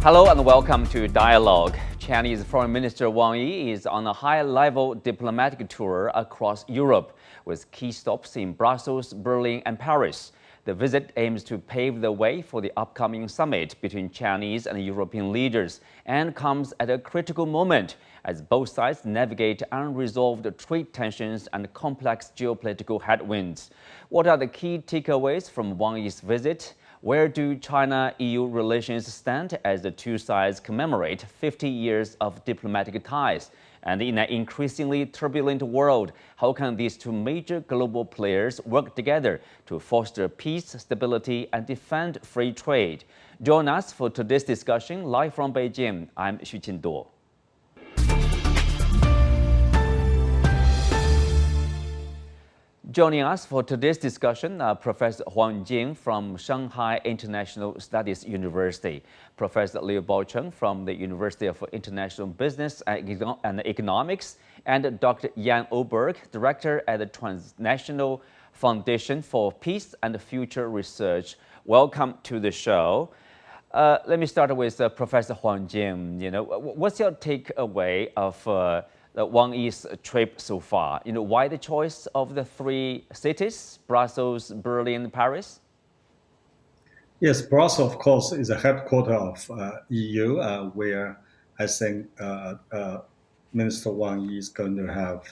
Hello and welcome to Dialogue. Chinese Foreign Minister Wang Yi is on a high-level diplomatic tour across Europe, with key stops in Brussels, Berlin, and Paris. The visit aims to pave the way for the upcoming summit between Chinese and European leaders and comes at a critical moment as both sides navigate unresolved trade tensions and complex geopolitical headwinds. What are the key takeaways from Wang Yi's visit? Where do China-EU relations stand as the two sides commemorate 50 years of diplomatic ties? And in an increasingly turbulent world, how can these two major global players work together to foster peace, stability, and defend free trade? Join us for today's discussion live from Beijing. I'm Xu Qinduo. Joining us for today's discussion, Professor Huang Jing from Shanghai International Studies University, Professor Liu Baocheng from the University of International Business and Economics, and Dr. Jan Oberg, Director at the Transnational Foundation for Peace and Future Research. Welcome to the show. Let me start with Professor Huang Jing. What's your takeaway of Wang Yi's trip so far? Why the choice of the three cities, Brussels, Berlin, Paris? Yes, Brussels, of course, is a headquarter of EU, where I think Minister Wang Yi is going to have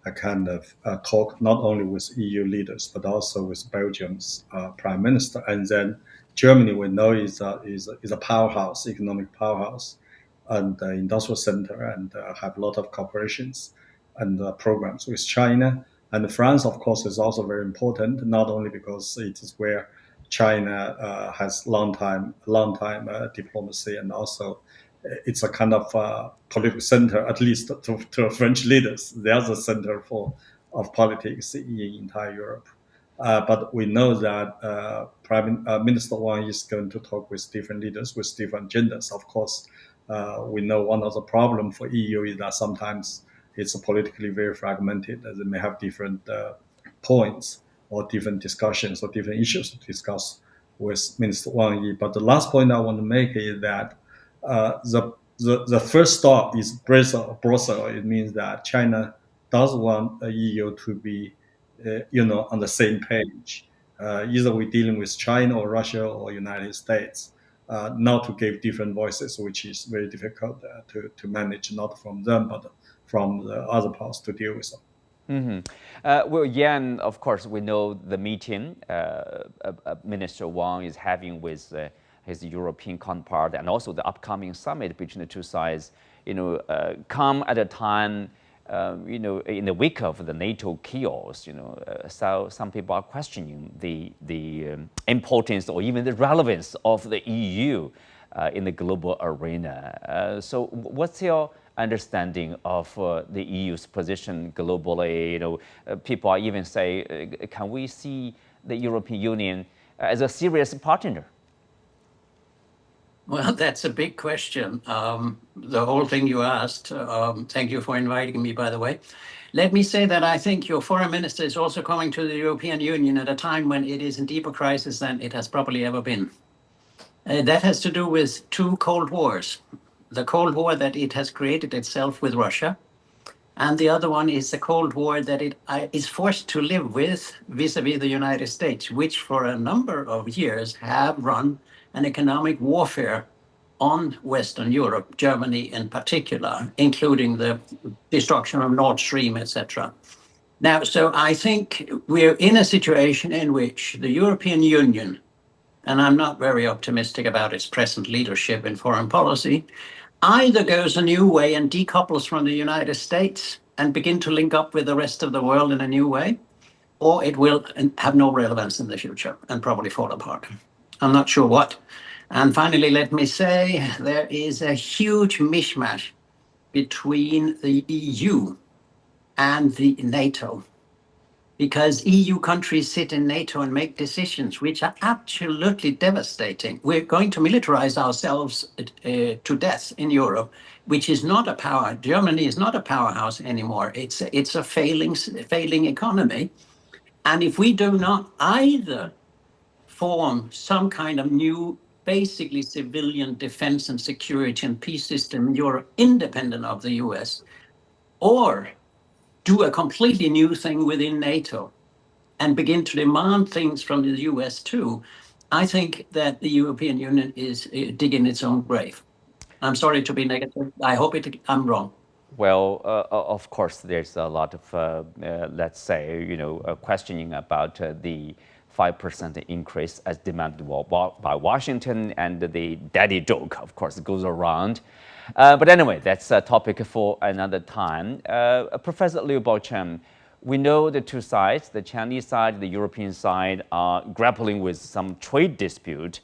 a kind of talk not only with EU leaders, but also with Belgium's prime minister. And then Germany, we know, is a powerhouse, economic powerhouse, and industrial center, and have a lot of cooperations and programs with China. And France, of course, is also very important, not only because it is where China has long time diplomacy, and also it's a kind of political center, at least to French leaders. They are the center of politics in entire Europe. But we know that Prime Minister Wang is going to talk with different leaders with different agendas. Of course, we know one of the problems for EU is that sometimes it's politically very fragmented. They may have different points or different discussions or different issues to discuss with Minister Wang Yi. But the last point I want to make is that the first stop is Brussels. It means that China does want the EU to be, on the same page. Either we're dealing with China or Russia or United States. Not to give different voices, which is very difficult to manage, not from them, but from the other parts to deal with them. Well, Jan, of course, we know the meeting Minister Wang is having with his European counterpart, and also the upcoming summit between the two sides, come at a time, in the wake of the NATO chaos. So some people are questioning the importance or even the relevance of the EU in the global arena. So what's your understanding of the EU's position globally? People are even say, can we see the European Union as a serious partner? Well, that's a big question. The whole thing you asked. Thank you for inviting me, by the way. Let me say that I think your foreign minister is also coming to the European Union at a time when it is in deeper crisis than it has probably ever been. That has to do with two Cold Wars. The Cold War that it has created itself with Russia, and the other one is the Cold War that it is forced to live with vis-a-vis the United States, which for a number of years have run an economic warfare on Western Europe, Germany in particular, including the destruction of Nord Stream, etc. Now, so I think we're in a situation in which the European Union, and I'm not very optimistic about its present leadership in foreign policy, either goes a new way and decouples from the United States and begin to link up with the rest of the world in a new way, or it will have no relevance in the future and probably fall apart. I'm not sure what. And finally, let me say there is a huge mishmash between the EU and the NATO, because EU countries sit in NATO and make decisions which are absolutely devastating. We're going to militarize ourselves to death in Europe, which is not a power. Germany is not a powerhouse anymore. It's a failing economy. And if we do not either form some kind of new basically civilian defense and security and peace system in Europe independent of the US, or do a completely new thing within NATO and begin to demand things from the US too, I think that the European Union is digging its own grave. I'm sorry to be negative. I hope I'm wrong. Well, of course, there's a lot of, let's say, questioning about the 5% increase as demanded by Washington, and the daddy joke, of course, goes around. But anyway, that's a topic for another time. Professor Liu Baocheng, we know the two sides, the Chinese side, the European side, are grappling with some trade dispute.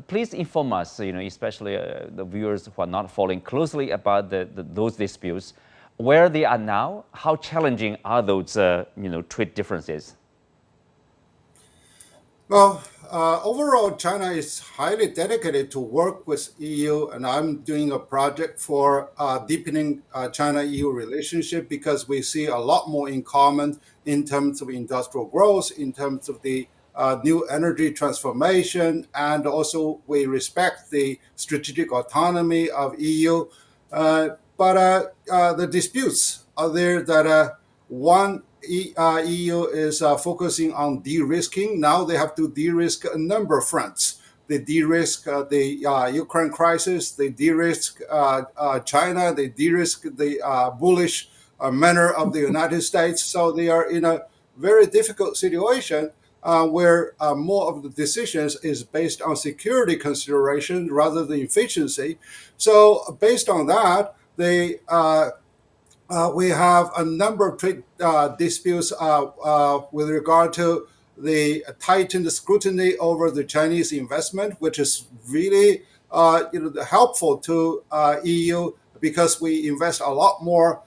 Please inform us, especially the viewers who are not following closely about those disputes, where they are now, how challenging are those, trade differences? Well, overall, China is highly dedicated to work with EU, and I'm doing a project for deepening China-EU relationship because we see a lot more in common in terms of industrial growth, in terms of the new energy transformation, and also we respect the strategic autonomy of EU. But the disputes are there that one EU is focusing on de-risking. Now they have to de-risk a number of fronts. They de-risk the Ukraine crisis. They de-risk China. They de-risk the bullish manner of the United States. So they are in a very difficult situation where more of the decisions is based on security consideration rather than efficiency. So based on that, they we have a number of trade disputes with regard to the tightened scrutiny over the Chinese investment, which is really helpful to EU because we invest a lot more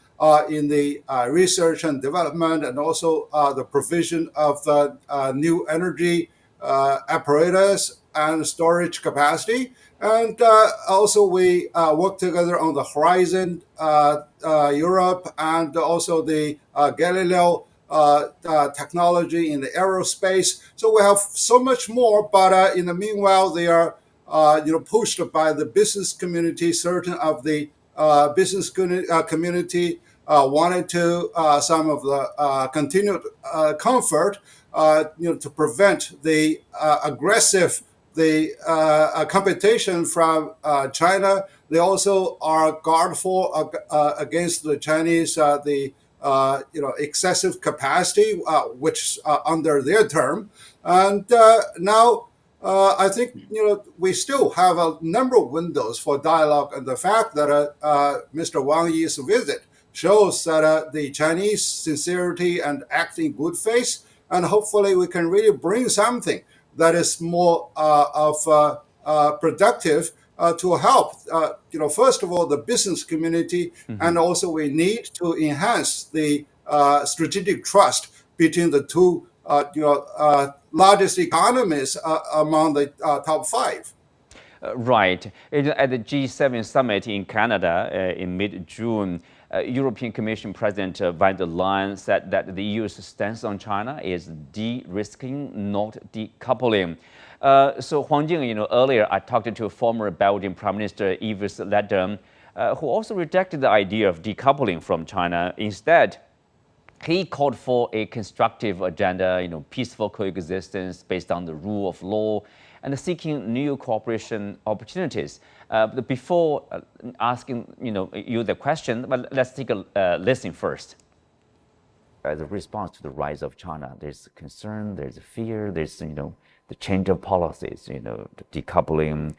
in the research and development, and also the provision of new energy apparatus and storage capacity. And also we work together on the Horizon Europe, and also the Galileo technology in the aerospace. So we have so much more, but in the meanwhile, they are pushed by the business community. Certain of the business community wanted to some of the continued comfort, to prevent the aggressive competition from China. They also are guardful against the Chinese excessive capacity, which under their term. And now I think we still have a number of windows for dialogue, and the fact that Mr. Wang Yi's visit shows that the Chinese sincerity and act in good faith, and hopefully we can really bring something that is more productive to help, first of all, the business community, and also we need to enhance the strategic trust between the two largest economies among the top five. Right. At the G7 summit in Canada in mid-June, European Commission President van der Leyen said that the EU's stance on China is de-risking, not decoupling. So Huang Jing, earlier I talked to former Belgian Prime Minister Yves Le Drian, who also rejected the idea of decoupling from China. Instead, he called for a constructive agenda, peaceful coexistence based on the rule of law, and seeking new cooperation opportunities. But before asking you the question, but let's take a listen first. As a response to the rise of China, there's concern, there's fear, there's the change of policies, the decoupling,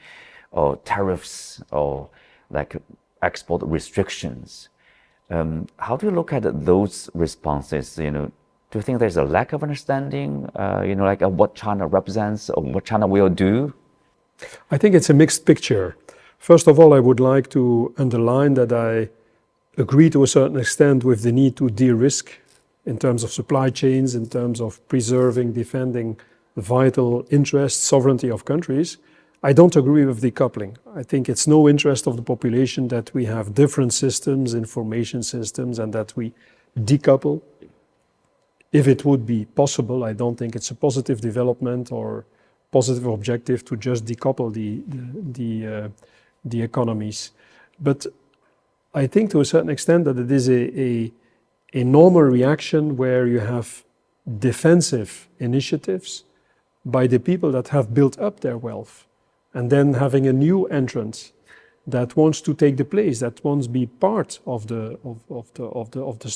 or tariffs, or like export restrictions. How do you look at those responses? Do you think there's a lack of understanding, of what China represents or what China will do? I think it's a mixed picture. First of all, I would like to underline that I agree to a certain extent with the need to de-risk in terms of supply chains, in terms of preserving, defending the vital interests, sovereignty of countries. I don't agree with decoupling. I think it's no interest of the population that we have different systems, information systems, and that we decouple. If it would be possible, I don't think it's a positive development or positive objective to just decouple the economies. But I think to a certain extent that it is a normal reaction where you have defensive initiatives by the people that have built up their wealth, and then having a new entrant that wants to take the place, that wants to be part of the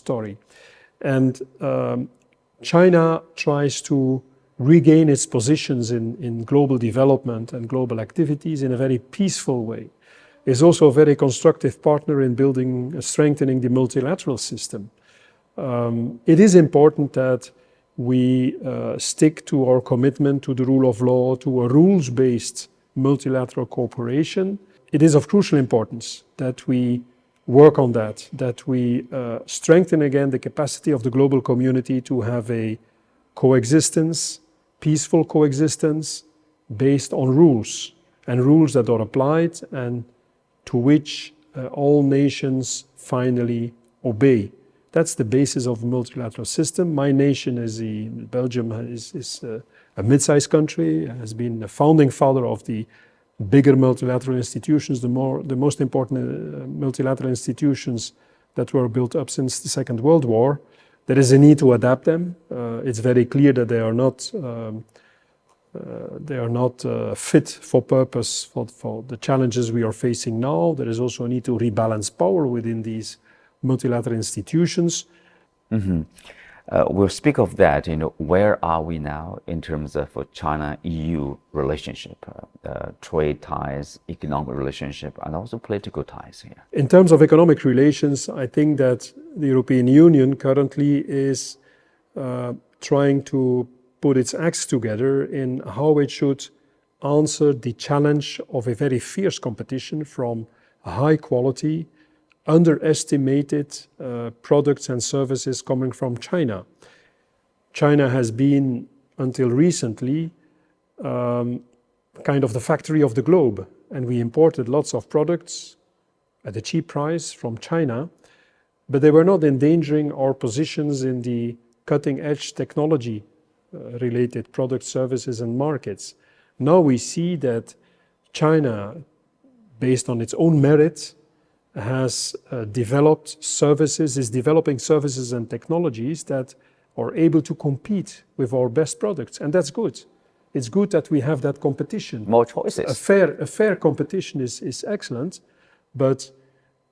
story. And China tries to regain its positions in global development and global activities in a very peaceful way. Is also a very constructive partner in building, strengthening the multilateral system. It is important that we stick to our commitment to the rule of law, to a rules-based multilateral cooperation. It is of crucial importance that we work on that we strengthen again the capacity of the global community to have a coexistence, peaceful coexistence based on rules, and rules that are applied and to which all nations finally obey. That's the basis of the multilateral system. My nation Belgium is a mid-sized country, has been the founding father of the bigger multilateral institutions, the most important multilateral institutions that were built up since the Second World War. There is a need to adapt them. It's very clear that they are not fit for purpose for the challenges we are facing now. There is also a need to rebalance power within these multilateral institutions. Mm-hmm. We'll speak of that. Where are we now in terms of China-EU relationship, trade ties, economic relationship, and also political ties here? In terms of economic relations, I think that the European Union currently is trying to put its acts together in how it should answer the challenge of a very fierce competition from high quality, underestimated products and services coming from China. China has been, until recently, kind of the factory of the globe, and we imported lots of products at a cheap price from China, but they were not endangering our positions in the cutting-edge technology related products, services, and markets. Now we see that China, based on its own merit, has developed services, is developing services and technologies that are able to compete with our best products, and that's good. It's good that we have that competition. More choices. A fair competition is excellent, but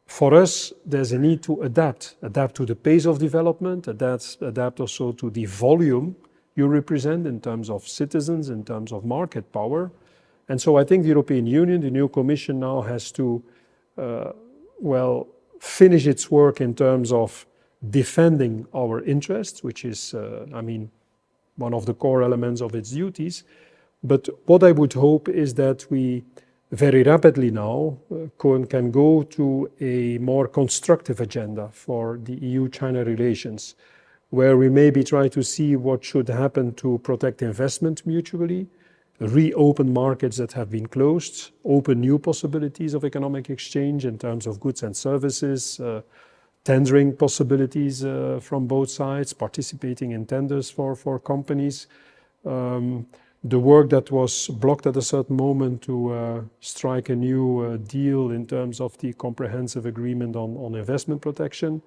for us, there's a need to adapt to the pace of development, adapt also to the volume you represent in terms of citizens, in terms of market power. And so I think the European Union, the new Commission now has to finish its work in terms of defending our interests, which is, one of the core elements of its duties. But what I would hope is that we very rapidly now can go to a more constructive agenda for the EU-China relations, where we maybe try to see what should happen to protect investment mutually, reopen markets that have been closed, open new possibilities of economic exchange in terms of goods and services, tendering possibilities from both sides, participating in tenders for companies. The work that was blocked at a certain moment to strike a new deal in terms of the comprehensive agreement on investment protection.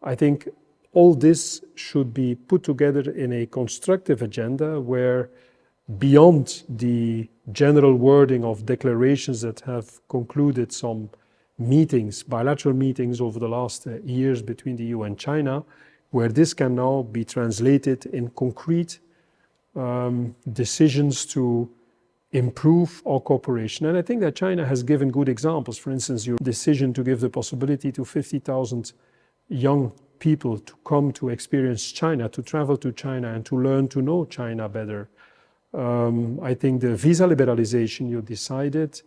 I think all this should be put together in a constructive agenda where, beyond the general wording of declarations that have concluded some meetings, bilateral meetings over the last years between the EU and China, where this can now be translated in concrete decisions to improve our cooperation. And I think that China has given good examples. For instance, your decision to give the possibility to 50,000 young people to come to experience China, to travel to China and to learn to know China better. I think the visa liberalization you decided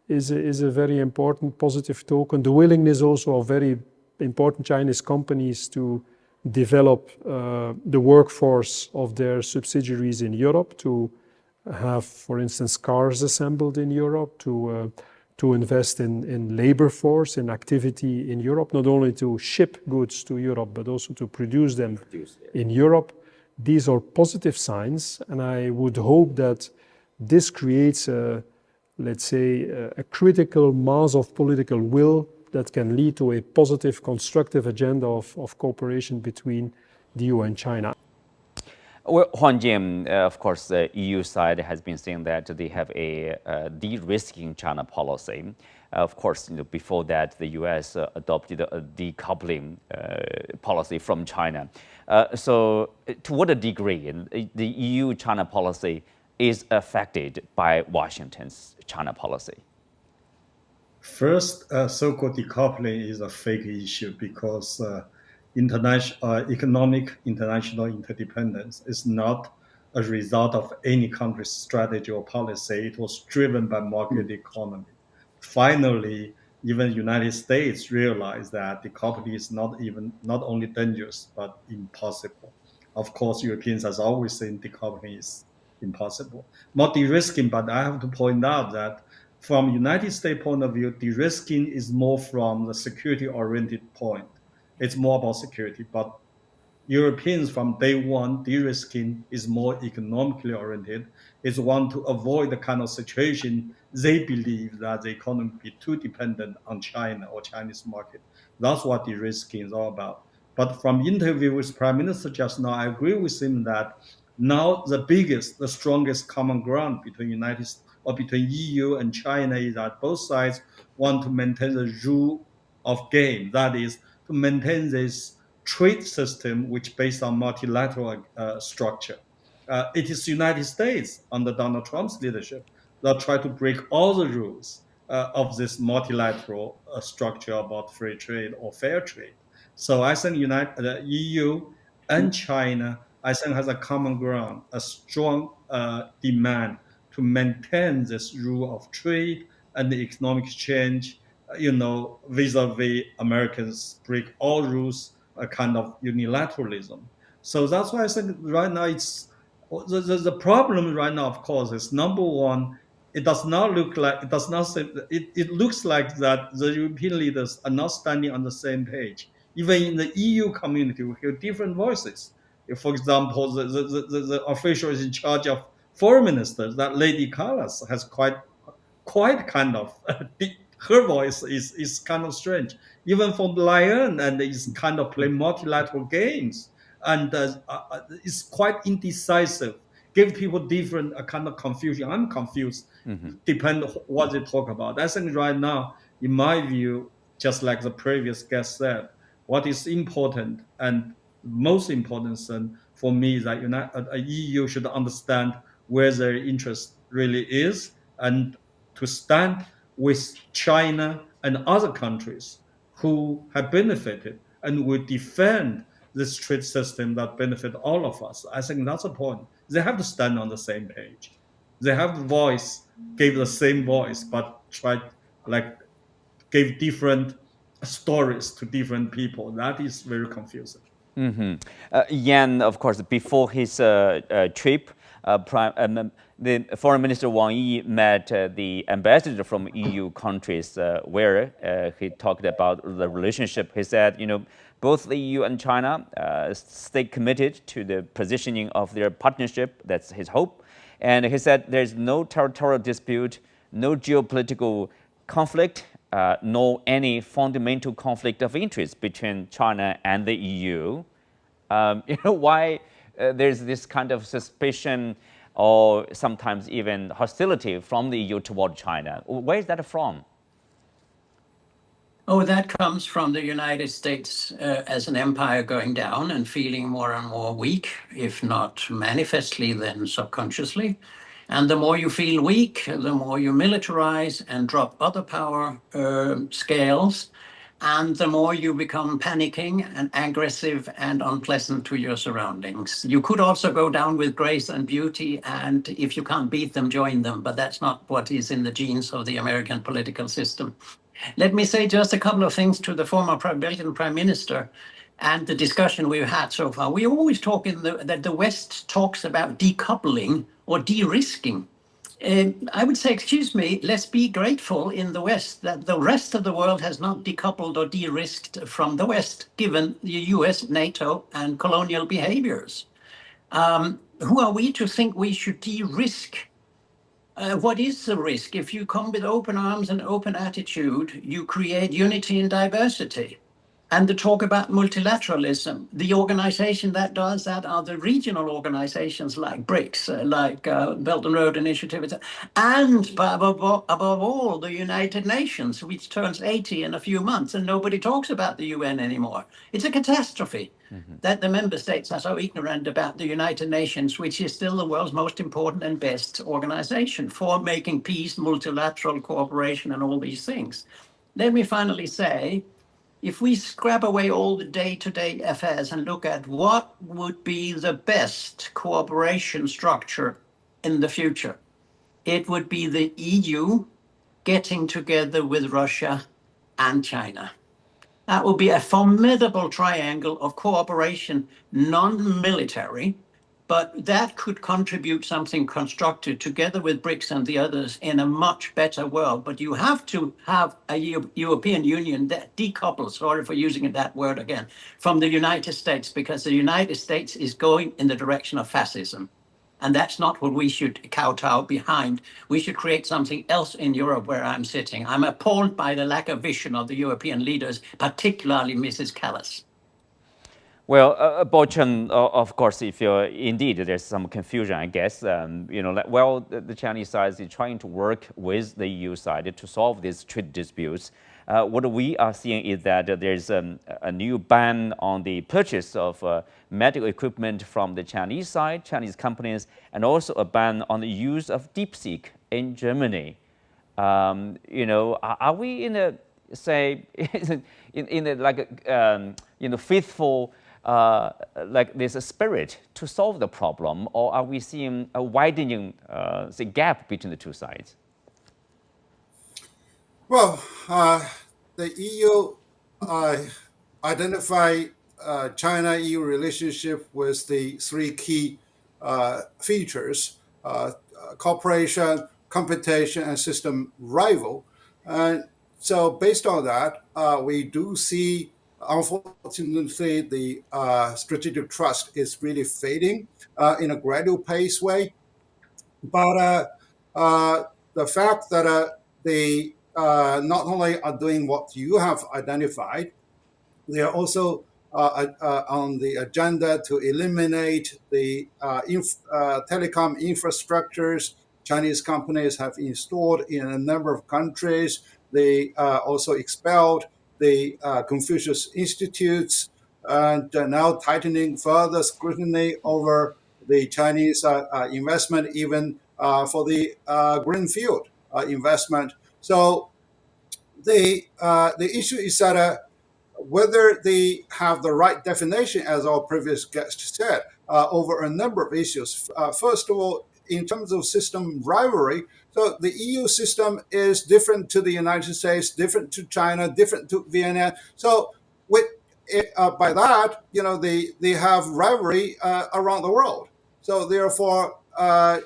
is a very important positive token. The willingness also of very important Chinese companies to develop the workforce of their subsidiaries in Europe, to have, for instance, cars assembled in Europe, to invest in labor force, in activity in Europe, not only to ship goods to Europe, but also to produce them in Europe. These are positive signs, and I would hope that this creates let's say, a critical mass of political will that can lead to a positive, constructive agenda of cooperation between the EU and China. Well, Huang Jing, of course, the EU side has been saying that they have a de-risking China policy. Of course, before that, the US adopted a decoupling policy from China. So to what degree the EU-China policy is affected by Washington's China policy? First, so-called decoupling is a fake issue because economic international interdependence is not a result of any country's strategy or policy. It was driven by market economy. Finally, even the United States realized that decoupling is not only dangerous but impossible. Of course, Europeans has always said decoupling is impossible. Not de-risking, but I have to point out that from United States point of view, de-risking is more from the security-oriented point. It's more about security, but Europeans from day one, de-risking is more economically oriented. It's want to avoid the kind of situation they believe that the economy be too dependent on China or Chinese market. That's what de-risking is all about. But from interview with Prime Minister just now, I agree with him that now the strongest common ground between EU and China is that both sides want to maintain the rule of game. That is to maintain this trade system which based on multilateral structure. It is the United States under Donald Trump's leadership that try to break all the rules of this multilateral structure about free trade or fair trade. So I think the EU and China, I think, has a common ground, a strong demand to maintain this rule of trade and the economic exchange, vis-a-vis Americans break all rules, a kind of unilateralism. So that's why I think right now the problem right now, of course, is number one, it looks like that the European leaders are not standing on the same page. Even in the EU community, we hear different voices. If, for example, the officials in charge of foreign ministers, that Lady Callas has quite kind of her voice is kind of strange. Even from Lion, and is kind of play multilateral games, and it's quite indecisive. Give people different kind of confusion. I'm confused. Depend what they talk about. I think right now, in my view, just like the previous guest said, what is important and most important thing for me is that EU should understand where their interest really is and to stand with China and other countries who have benefited and will defend this trade system that benefit all of us. I think that's the point. They have to stand on the same page. They have gave the same voice, but gave different stories to different people. That is very confusing. Jan, of course, before his trip, the Foreign Minister Wang Yi met the ambassador from EU countries, where he talked about the relationship. He said, both the EU and China stay committed to the positioning of their partnership. That's his hope. And he said there's no territorial dispute, no geopolitical conflict, nor any fundamental conflict of interest between China and the EU. Why there's this kind of suspicion or sometimes even hostility from the EU toward China? Where is that from? Oh, that comes from the United States as an empire going down and feeling more and more weak, if not manifestly, then subconsciously. And the more you feel weak, the more you militarize and drop other power scales, and the more you become panicking and aggressive and unpleasant to your surroundings. You could also go down with grace and beauty, and if you can't beat them, join them. But that's not what is in the genes of the American political system. Let me say just a couple of things to the former Belgian Prime Minister and the discussion we've had so far. We always talk that the West talks about decoupling or de-risking. I would say, excuse me, let's be grateful in the West that the rest of the world has not decoupled or de-risked from the West, given the US, NATO, and colonial behaviors. Who are we to think we should de-risk what is the risk? If you come with open arms and open attitude, you create unity in diversity. And the talk about multilateralism, the organization that does that are the regional organizations like BRICS, like Belt and Road Initiative, and above all, the United Nations, which turns 80 in a few months, and nobody talks about the UN anymore. It's a catastrophe that the member states are so ignorant about the United Nations, which is still the world's most important and best organization for making peace, multilateral cooperation, and all these things. Let me finally say, if we scrap away all the day-to-day affairs and look at what would be the best cooperation structure in the future, it would be the EU getting together with Russia and China. That would be a formidable triangle of cooperation, non-military, but that could contribute something constructive together with BRICS and the others in a much better world. But you have to have a European Union that decouples, sorry for using that word again, from the United States, because the United States is going in the direction of fascism. And that's not what we should kowtow behind. We should create something else in Europe where I'm sitting. I'm appalled by the lack of vision of the European leaders, particularly Mrs. Callas. Well, Baocheng, of course, if you're indeed there's some confusion, I guess. The Chinese side is trying to work with the EU side to solve these trade disputes. What we are seeing is that there's a new ban on the purchase of medical equipment from the Chinese side, Chinese companies, and also a ban on the use of DeepSeek in Germany. Are we in a faithful like there's a spirit to solve the problem, or are we seeing a widening gap between the two sides? Well, the EU identified China-EU relationship with the three key features: cooperation, competition, and system rival. And so based on that, we do see, unfortunately, the strategic trust is really fading in a gradual pace way. But the fact that they not only are doing what you have identified, they are also on the agenda to eliminate the telecom infrastructures Chinese companies have installed in a number of countries. They also expelled the Confucius Institutes, and now tightening further scrutiny over the Chinese investment, even for the greenfield investment. So the issue is that whether they have the right definition, as our previous guest said, over a number of issues. First of all, in terms of system rivalry, so the EU system is different to the United States, different to China, different to Vietnam. So with by that, they have rivalry around the world. So therefore,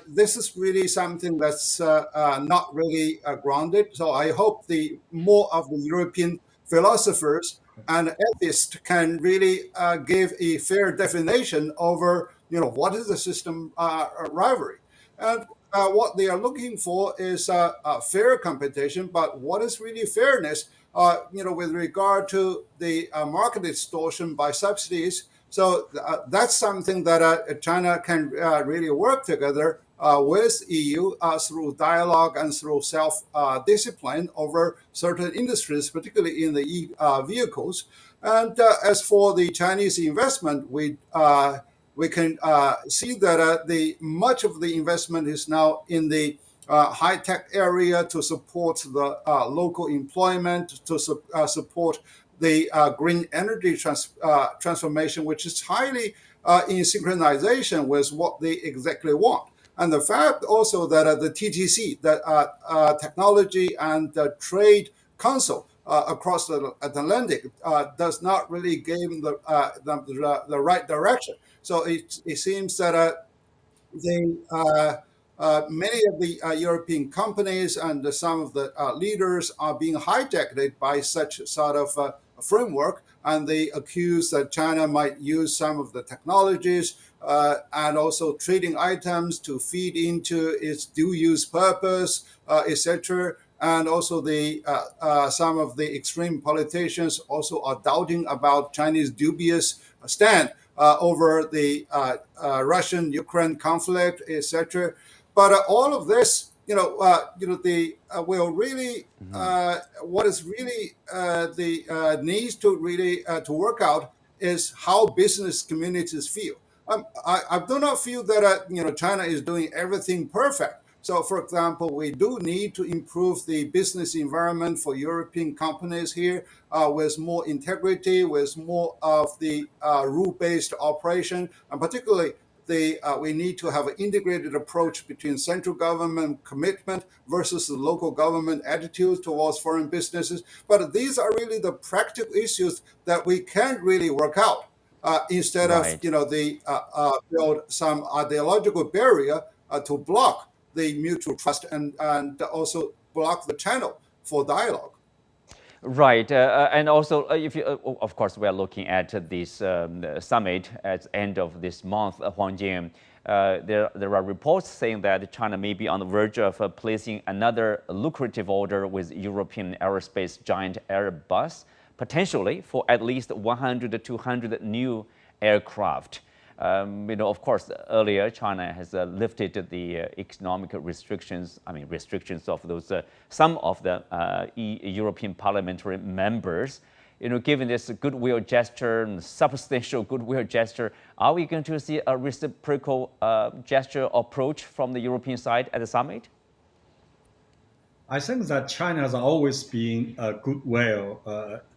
this is really something that's not really grounded. So I hope the more of the European philosophers and atheists can really give a fair definition over, what is the system rivalry, and what they are looking for is a fair competition. But what is really fairness? With regard to the market distortion by subsidies. So that's something that China can really work together with EU through dialogue and through self-discipline over certain industries, particularly in the vehicles. And as for the Chinese investment, we can see that much of the investment is now in the high-tech area to support the local employment, to support the green energy transformation, which is highly in synchronization with what they exactly want. And the fact also that the TTC, the Technology and Trade Council across the Atlantic, does not really give the right direction. So it seems that many of the European companies and some of the leaders are being hijacked by such sort of framework, and they accuse that China might use some of the technologies and also trading items to feed into its dual-use purpose, etc. And also some of the extreme politicians also are doubting about Chinese dubious stand over the Russian-Ukraine conflict, etc. But all of this, will really what is really the needs to really to work out is how business communities feel. I do not feel that China is doing everything perfect. So, for example, we do need to improve the business environment for European companies here with more integrity, with more of the rule-based operation, and particularly we need to have an integrated approach between central government commitment versus the local government attitude towards foreign businesses. But these are really the practical issues that we can't really work out instead Right. of build some ideological barrier to block the mutual trust and also block the channel for dialogue. Right, and also, if you, of course, we are looking at this summit at the end of this month, Huang Jing. There are reports saying that China may be on the verge of placing another lucrative order with European aerospace giant Airbus, potentially for at least 100 to 200 new aircraft. Of course, earlier China has lifted the economic restrictions. Restrictions of those some of the European parliamentary members. Given this goodwill gesture and substantial goodwill gesture, are we going to see a reciprocal gesture approach from the European side at the summit? I think that China has always been a goodwill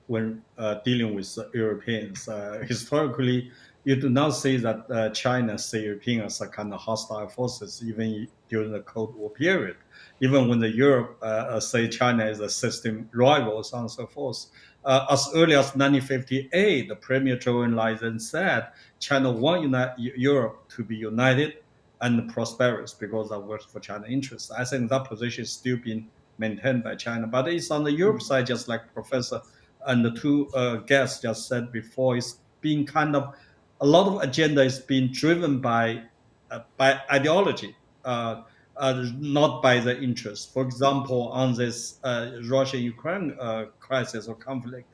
when dealing with Europeans. Historically, you do not see that China see Europeans as a kind of hostile forces, even during the Cold War period. Even when the Europe say China is a system rival, so on and so forth. As early as 1958, the Premier Zhou Enlai then said China want Europe to be united and prosperous because that works for China's interests. I think that position is still being maintained by China. But it's on the Europe side, just like Professor and the two guests just said before, it's being kind of, a lot of agenda is being driven by ideology, not by the interest. For example, on this Russia-Ukraine crisis or conflict,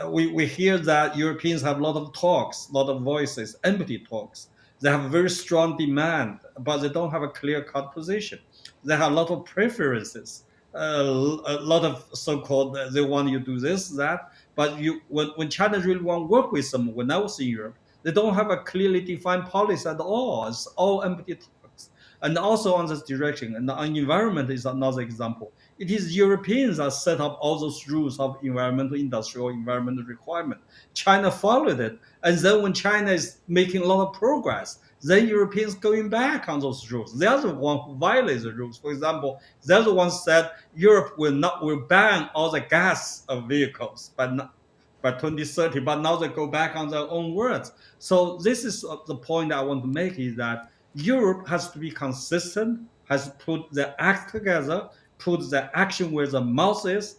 we hear that Europeans have a lot of talks, a lot of voices, empty talks. They have a very strong demand, but they don't have a clear-cut position. They have a lot of preferences, a lot of so-called, they want you to do this, that. But when China really want to work with them, when I was in Europe, they don't have a clearly defined policy at all. It's all empty talks. And also on this direction, and the environment is another example. It is Europeans that set up all those rules of environmental, industrial, environmental requirement. China followed it. And then when China is making a lot of progress, then Europeans going back on those rules. They are the one who violates the rules. For example, they're the ones said Europe will ban all the gas vehicles by 2030, but now they go back on their own words. So this is the point I want to make, is that Europe has to be consistent, has to put the act together, put the action where the mouth is.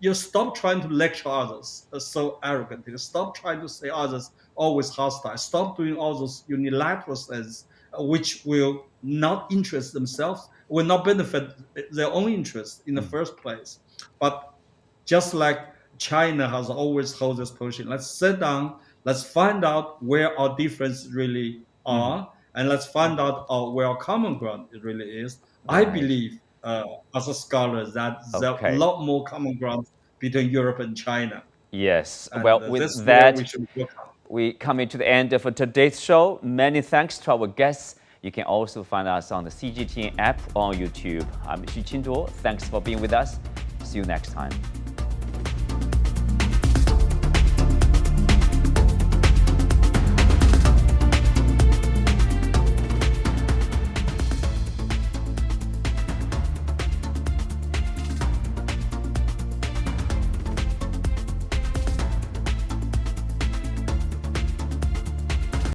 You stop trying to lecture others so arrogantly. Stop trying to say others always hostile. Stop doing all those unilateral things which will not interest themselves, will not benefit their own interest in the first place. But just like China has always held this position, let's sit down, let's find out where our differences really are, and let's find out where our common ground really is. I believe, as a scholar, that there's a lot more common ground between Europe and China. Yes. And well, with that, we come to the end of today's show. Many thanks to our guests. You can also find us on the CGTN app on YouTube. I'm Xu Qinduo. Thanks for being with us. See you next time.